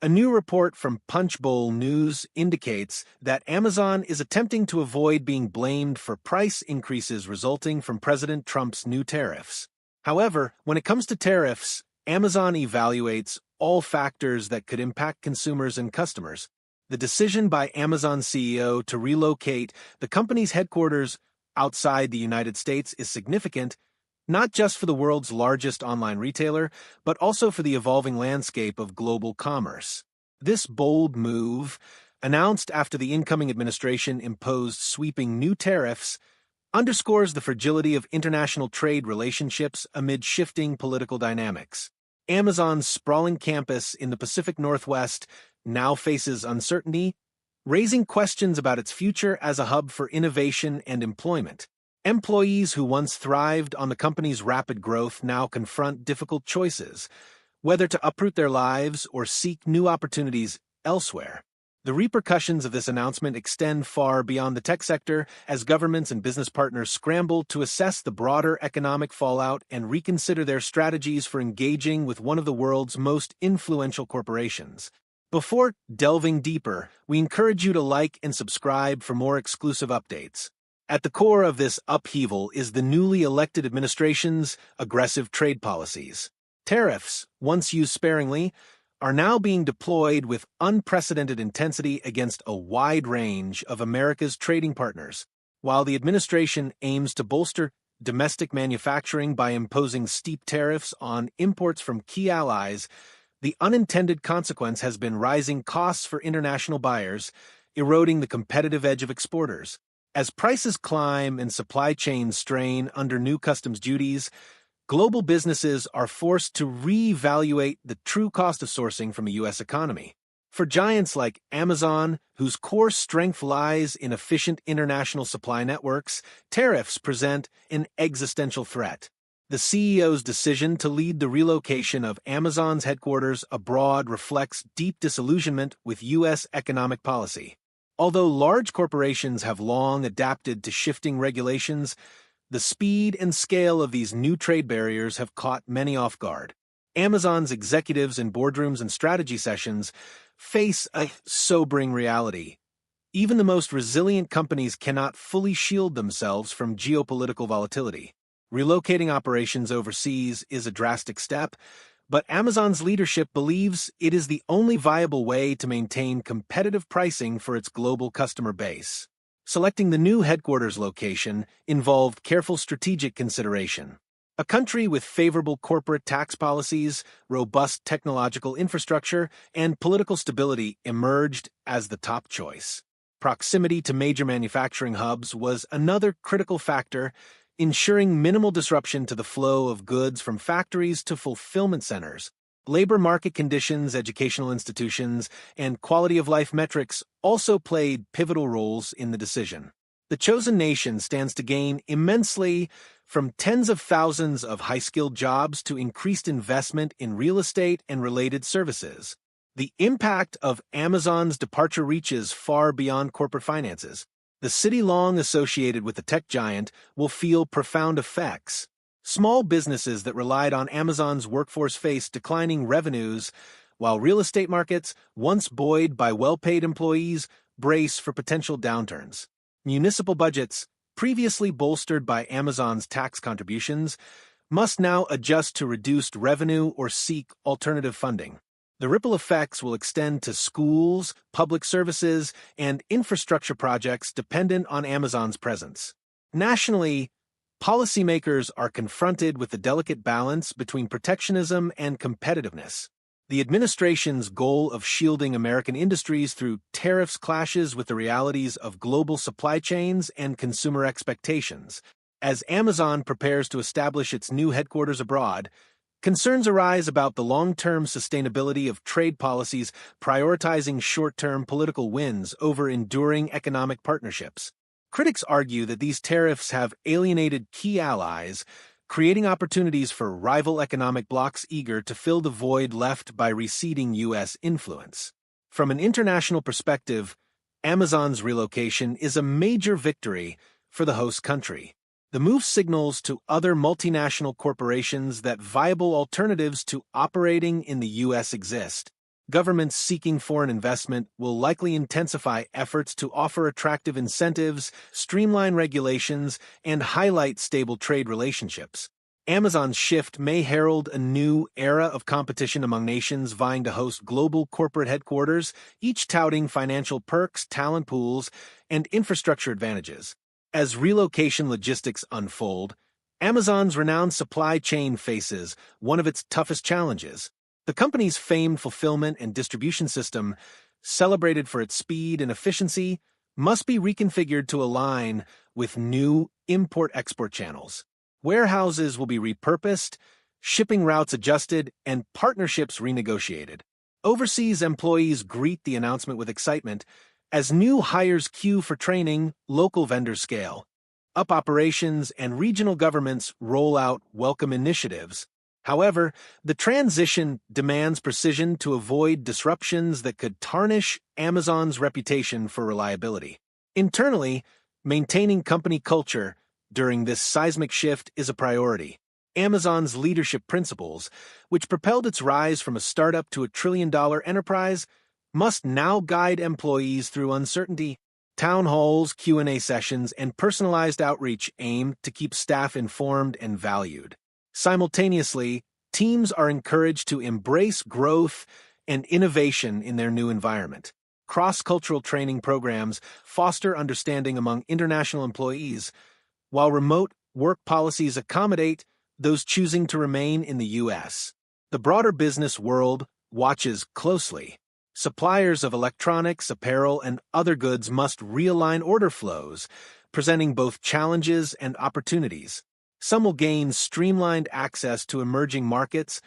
A new report from Punchbowl News indicates that Amazon is attempting to avoid being blamed for price increases resulting from President Trump's new tariffs. However, when it comes to tariffs, Amazon evaluates all factors that could impact consumers and customers. The decision by Amazon CEO to relocate the company's headquarters outside the United States is significant, not just for the world's largest online retailer, but also for the evolving landscape of global commerce. This bold move, announced after the incoming administration imposed sweeping new tariffs, underscores the fragility of international trade relationships amid shifting political dynamics. Amazon's sprawling campus in the Pacific Northwest now faces uncertainty, raising questions about its future as a hub for innovation and employment. Employees who once thrived on the company's rapid growth now confront difficult choices, whether to uproot their lives or seek new opportunities elsewhere. The repercussions of this announcement extend far beyond the tech sector as governments and business partners scramble to assess the broader economic fallout and reconsider their strategies for engaging with one of the world's most influential corporations. Before delving deeper, we encourage you to like and subscribe for more exclusive updates. At the core of this upheaval is the newly elected administration's aggressive trade policies. Tariffs, once used sparingly, are now being deployed with unprecedented intensity against a wide range of America's trading partners. While the administration aims to bolster domestic manufacturing by imposing steep tariffs on imports from key allies, the unintended consequence has been rising costs for international buyers, eroding the competitive edge of exporters. As prices climb and supply chains strain under new customs duties, global businesses are forced to reevaluate the true cost of sourcing from a U.S. economy. For giants like Amazon, whose core strength lies in efficient international supply networks, tariffs present an existential threat. The CEO's decision to lead the relocation of Amazon's headquarters abroad reflects deep disillusionment with U.S. economic policy. Although large corporations have long adapted to shifting regulations, the speed and scale of these new trade barriers have caught many off guard. Amazon's executives in boardrooms and strategy sessions face a sobering reality. Even the most resilient companies cannot fully shield themselves from geopolitical volatility. Relocating operations overseas is a drastic step, but Amazon's leadership believes it is the only viable way to maintain competitive pricing for its global customer base. Selecting the new headquarters location involved careful strategic consideration. A country with favorable corporate tax policies, robust technological infrastructure, and political stability emerged as the top choice. Proximity to major manufacturing hubs was another critical factor, ensuring minimal disruption to the flow of goods from factories to fulfillment centers. Labor market conditions, educational institutions, and quality-of-life metrics also played pivotal roles in the decision. The chosen nation stands to gain immensely from tens of thousands of high-skilled jobs to increased investment in real estate and related services. The impact of Amazon's departure reaches far beyond corporate finances. The city long associated with the tech giant will feel profound effects. Small businesses that relied on Amazon's workforce face declining revenues, while real estate markets, once buoyed by well-paid employees, brace for potential downturns. Municipal budgets, previously bolstered by Amazon's tax contributions, must now adjust to reduced revenue or seek alternative funding. The ripple effects will extend to schools, public services, and infrastructure projects dependent on Amazon's presence. Nationally, policymakers are confronted with the delicate balance between protectionism and competitiveness. The administration's goal of shielding American industries through tariffs clashes with the realities of global supply chains and consumer expectations. As Amazon prepares to establish its new headquarters abroad, concerns arise about the long-term sustainability of trade policies prioritizing short-term political wins over enduring economic partnerships. Critics argue that these tariffs have alienated key allies, creating opportunities for rival economic blocs eager to fill the void left by receding U.S. influence. From an international perspective, Amazon's relocation is a major victory for the host country. The move signals to other multinational corporations that viable alternatives to operating in the U.S. exist. Governments seeking foreign investment will likely intensify efforts to offer attractive incentives, streamline regulations, and highlight stable trade relationships. Amazon's shift may herald a new era of competition among nations vying to host global corporate headquarters, each touting financial perks, talent pools, and infrastructure advantages. As relocation logistics unfold, Amazon's renowned supply chain faces one of its toughest challenges. The company's famed fulfillment and distribution system, celebrated for its speed and efficiency, must be reconfigured to align with new import-export channels. Warehouses will be repurposed, shipping routes adjusted, and partnerships renegotiated. Overseas employees greet the announcement with excitement as new hires queue for training, local vendors scale up operations, and regional governments roll out welcome initiatives. However, the transition demands precision to avoid disruptions that could tarnish Amazon's reputation for reliability. Internally, maintaining company culture during this seismic shift is a priority. Amazon's leadership principles, which propelled its rise from a startup to a trillion-dollar enterprise, must now guide employees through uncertainty. Town halls, Q&A sessions, and personalized outreach aim to keep staff informed and valued. Simultaneously, teams are encouraged to embrace growth and innovation in their new environment. Cross-cultural training programs foster understanding among international employees, while remote work policies accommodate those choosing to remain in the U.S. The broader business world watches closely. Suppliers of electronics, apparel, and other goods must realign order flows, presenting both challenges and opportunities. Some will gain streamlined access to emerging markets,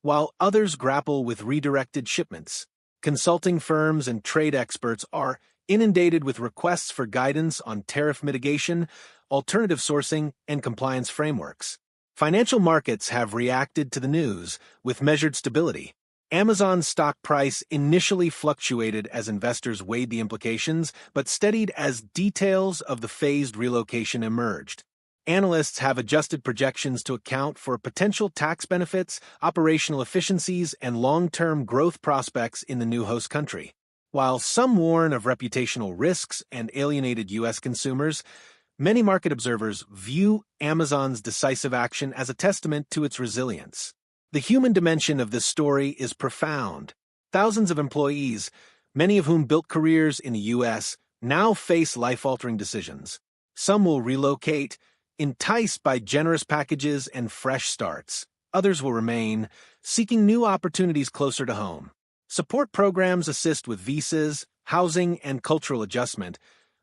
while others grapple with redirected shipments. Consulting firms and trade experts are inundated with requests for guidance on tariff mitigation, alternative sourcing, and compliance frameworks. Financial markets have reacted to the news with measured stability. Amazon's stock price initially fluctuated as investors weighed the implications, but steadied as details of the phased relocation emerged. Analysts have adjusted projections to account for potential tax benefits, operational efficiencies, and long-term growth prospects in the new host country. While some warn of reputational risks and alienated U.S. consumers, many market observers view Amazon's decisive action as a testament to its resilience. The human dimension of this story is profound. Thousands of employees, many of whom built careers in the U.S., now face life-altering decisions. Some will relocate, enticed by generous packages and fresh starts. Others will remain, seeking new opportunities closer to home. Support programs assist with visas, housing, and cultural adjustment,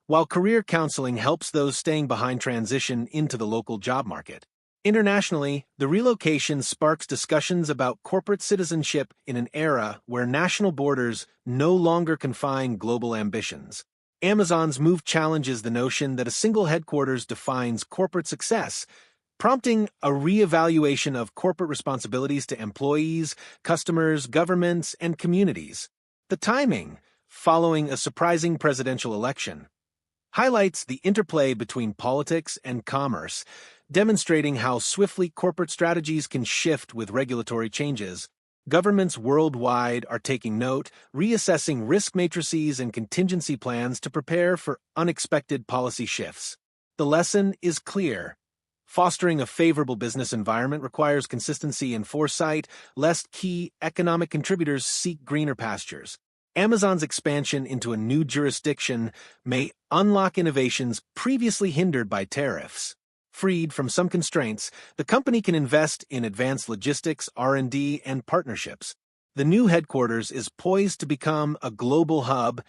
while career counseling helps those staying behind transition into the local job market. Internationally, the relocation sparks discussions about corporate citizenship in an era where national borders no longer confine global ambitions. Amazon's move challenges the notion that a single headquarters defines corporate success, prompting a reevaluation of corporate responsibilities to employees, customers, governments, and communities. The timing, following a surprising presidential election, highlights the interplay between politics and commerce, demonstrating how swiftly corporate strategies can shift with regulatory changes. Governments worldwide are taking note, reassessing risk matrices and contingency plans to prepare for unexpected policy shifts. The lesson is clear. Fostering a favorable business environment requires consistency and foresight, lest key economic contributors seek greener pastures. Amazon's expansion into a new jurisdiction may unlock innovations previously hindered by tariffs. Freed from some constraints, the company can invest in advanced logistics, R&D, and partnerships. The new headquarters is poised to become a global hub,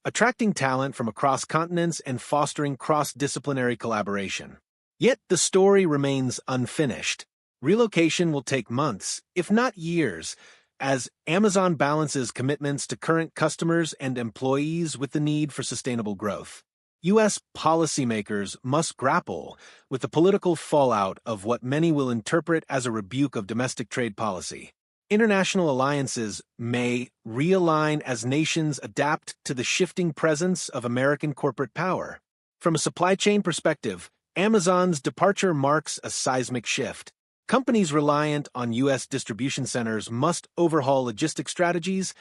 attracting talent from across continents and fostering cross-disciplinary collaboration. Yet the story remains unfinished. Relocation will take months, if not years, as Amazon balances commitments to current customers and employees with the need for sustainable growth. U.S. policymakers must grapple with the political fallout of what many will interpret as a rebuke of domestic trade policy. International alliances may realign as nations adapt to the shifting presence of American corporate power. From a supply chain perspective, Amazon's departure marks a seismic shift. Companies reliant on U.S. distribution centers must overhaul logistics strategies,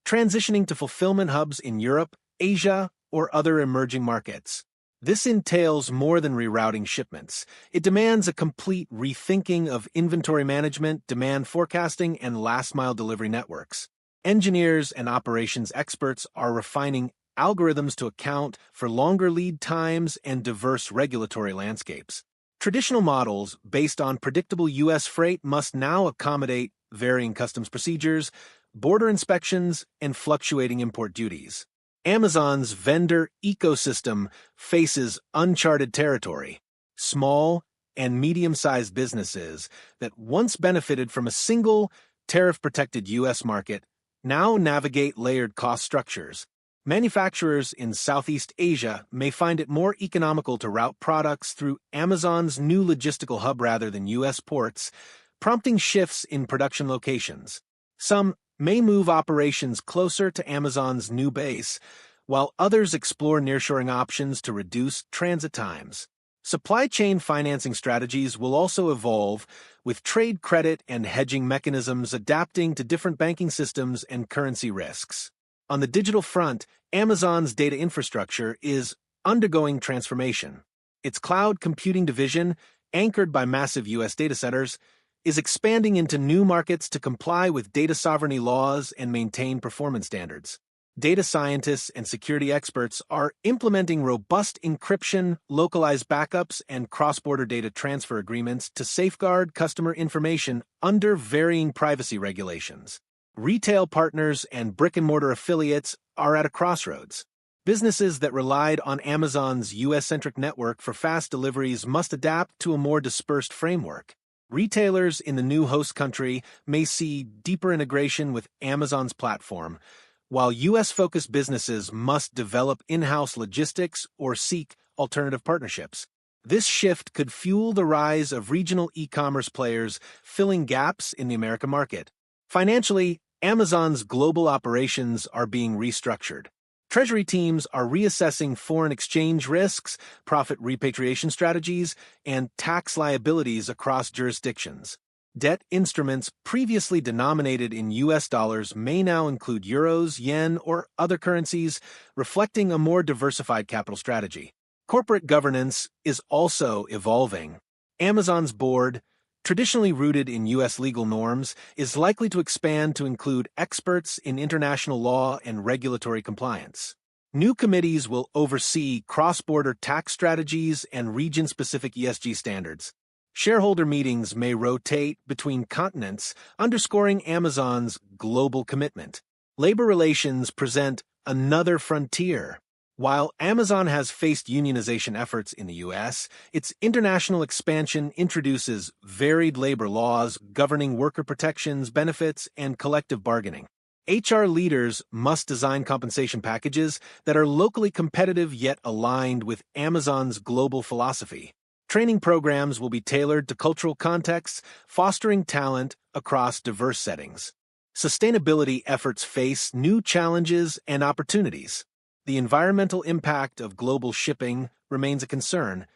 transitioning to fulfillment hubs in Europe, Asia, or other emerging markets. This entails more than rerouting shipments. It demands a complete rethinking of inventory management, demand forecasting, and last-mile delivery networks. Engineers and operations experts are refining algorithms to account for longer lead times and diverse regulatory landscapes. Traditional models based on predictable U.S. freight must now accommodate varying customs procedures, border inspections, and fluctuating import duties. Amazon's vendor ecosystem faces uncharted territory. Small and medium-sized businesses that once benefited from a single, tariff-protected U.S. market now navigate layered cost structures. Manufacturers in Southeast Asia may find it more economical to route products through Amazon's new logistical hub rather than U.S. ports, prompting shifts in production locations. Some may move operations closer to Amazon's new base, while others explore nearshoring options to reduce transit times. Supply chain financing strategies will also evolve, with trade credit and hedging mechanisms adapting to different banking systems and currency risks. On the digital front, Amazon's data infrastructure is undergoing transformation. Its cloud computing division, anchored by massive U.S. data centers, is expanding into new markets to comply with data sovereignty laws and maintain performance standards. Data scientists and security experts are implementing robust encryption, localized backups, and cross-border data transfer agreements to safeguard customer information under varying privacy regulations. Retail partners and brick-and-mortar affiliates are at a crossroads. Businesses that relied on Amazon's U.S.-centric network for fast deliveries must adapt to a more dispersed framework. Retailers in the new host country may see deeper integration with Amazon's platform, while U.S.-focused businesses must develop in-house logistics or seek alternative partnerships. This shift could fuel the rise of regional e-commerce players filling gaps in the American market. Financially, Amazon's global operations are being restructured. Treasury teams are reassessing foreign exchange risks, profit repatriation strategies, and tax liabilities across jurisdictions. Debt instruments previously denominated in U.S. dollars may now include euros, yen, or other currencies, reflecting a more diversified capital strategy. Corporate governance is also evolving. Amazon's board, traditionally rooted in U.S. legal norms, is likely to expand to include experts in international law and regulatory compliance. New committees will oversee cross-border tax strategies and region-specific ESG standards. Shareholder meetings may rotate between continents, underscoring Amazon's global commitment. Labor relations present another frontier. While Amazon has faced unionization efforts in the U.S., its international expansion introduces varied labor laws governing worker protections, benefits, and collective bargaining. HR leaders must design compensation packages that are locally competitive yet aligned with Amazon's global philosophy. Training programs will be tailored to cultural contexts, fostering talent across diverse settings. Sustainability efforts face new challenges and opportunities. The environmental impact of global shipping remains a concern,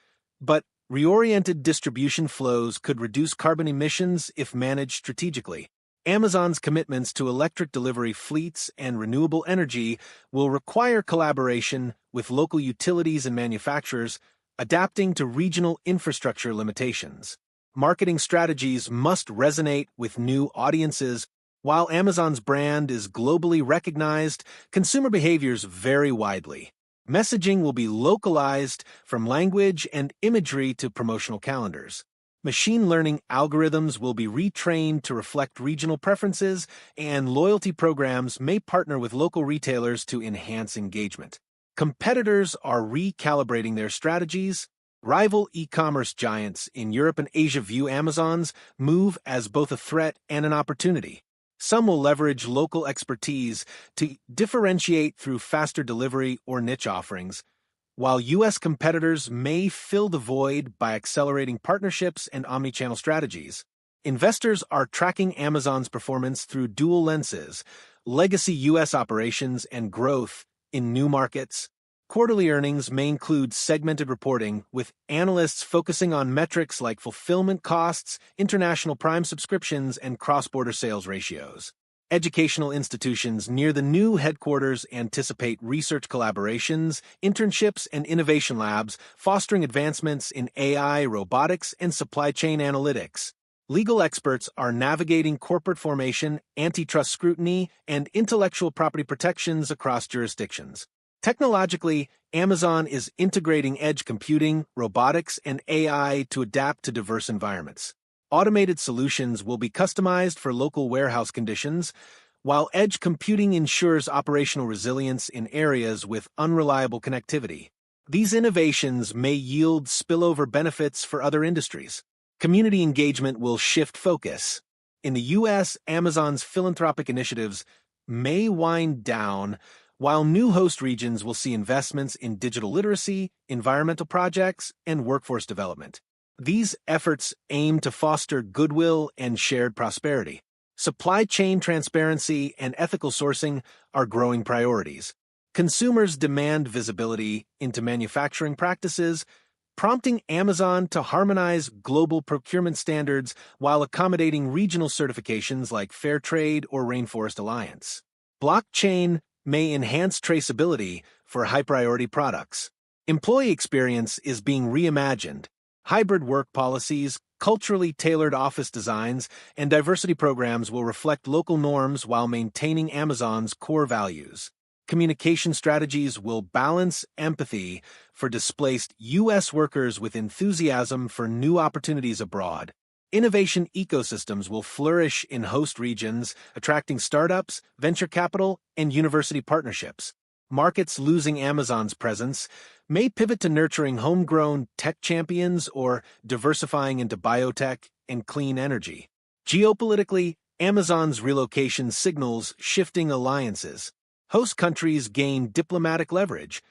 but reoriented distribution flows could reduce carbon emissions if managed strategically. Amazon's commitments to electric delivery fleets and renewable energy will require collaboration with local utilities and manufacturers, adapting to regional infrastructure limitations. Marketing strategies must resonate with new audiences. While Amazon's brand is globally recognized, consumer behaviors vary widely. Messaging will be localized from language and imagery to promotional calendars. Machine learning algorithms will be retrained to reflect regional preferences, and loyalty programs may partner with local retailers to enhance engagement. Competitors are recalibrating their strategies. Rival e-commerce giants in Europe and Asia view Amazon's move as both a threat and an opportunity. Some will leverage local expertise to differentiate through faster delivery or niche offerings, while U.S. competitors may fill the void by accelerating partnerships and omnichannel strategies. Investors are tracking Amazon's performance through dual lenses: legacy U.S. operations and growth in new markets. Quarterly earnings may include segmented reporting, with analysts focusing on metrics like fulfillment costs, international Prime subscriptions, and cross-border sales ratios. Educational institutions near the new headquarters anticipate research collaborations, internships, and innovation labs, fostering advancements in AI, robotics, and supply chain analytics. Legal experts are navigating corporate formation, antitrust scrutiny, and intellectual property protections across jurisdictions. Technologically, Amazon is integrating edge computing, robotics, and AI to adapt to diverse environments. Automated solutions will be customized for local warehouse conditions, while edge computing ensures operational resilience in areas with unreliable connectivity. These innovations may yield spillover benefits for other industries. Community engagement will shift focus. In the U.S., Amazon's philanthropic initiatives may wind down, while new host regions will see investments in digital literacy, environmental projects, and workforce development. These efforts aim to foster goodwill and shared prosperity. Supply chain transparency and ethical sourcing are growing priorities. Consumers demand visibility into manufacturing practices, prompting Amazon to harmonize global procurement standards while accommodating regional certifications like Fairtrade or Rainforest Alliance. Blockchain may enhance traceability for high-priority products. Employee experience is being reimagined. Hybrid work policies, culturally tailored office designs, and diversity programs will reflect local norms while maintaining Amazon's core values. Communication strategies will balance empathy for displaced U.S. workers with enthusiasm for new opportunities abroad. Innovation ecosystems will flourish in host regions, attracting startups, venture capital, and university partnerships. Markets losing Amazon's presence may pivot to nurturing homegrown tech champions or diversifying into biotech and clean energy. Geopolitically, Amazon's relocation signals shifting alliances. Host countries gain diplomatic leverage,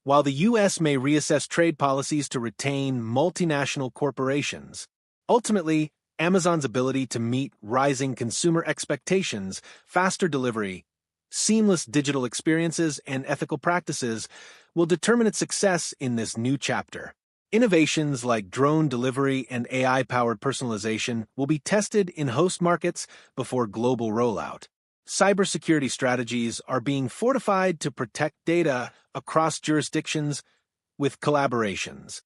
while the U.S. may reassess trade policies to retain multinational corporations. Ultimately, Amazon's ability to meet rising consumer expectations, faster delivery, seamless digital experiences, and ethical practices will determine its success in this new chapter. Innovations like drone delivery and AI-powered personalization will be tested in host markets before global rollout. Cybersecurity strategies are being fortified to protect data across jurisdictions with collaborations.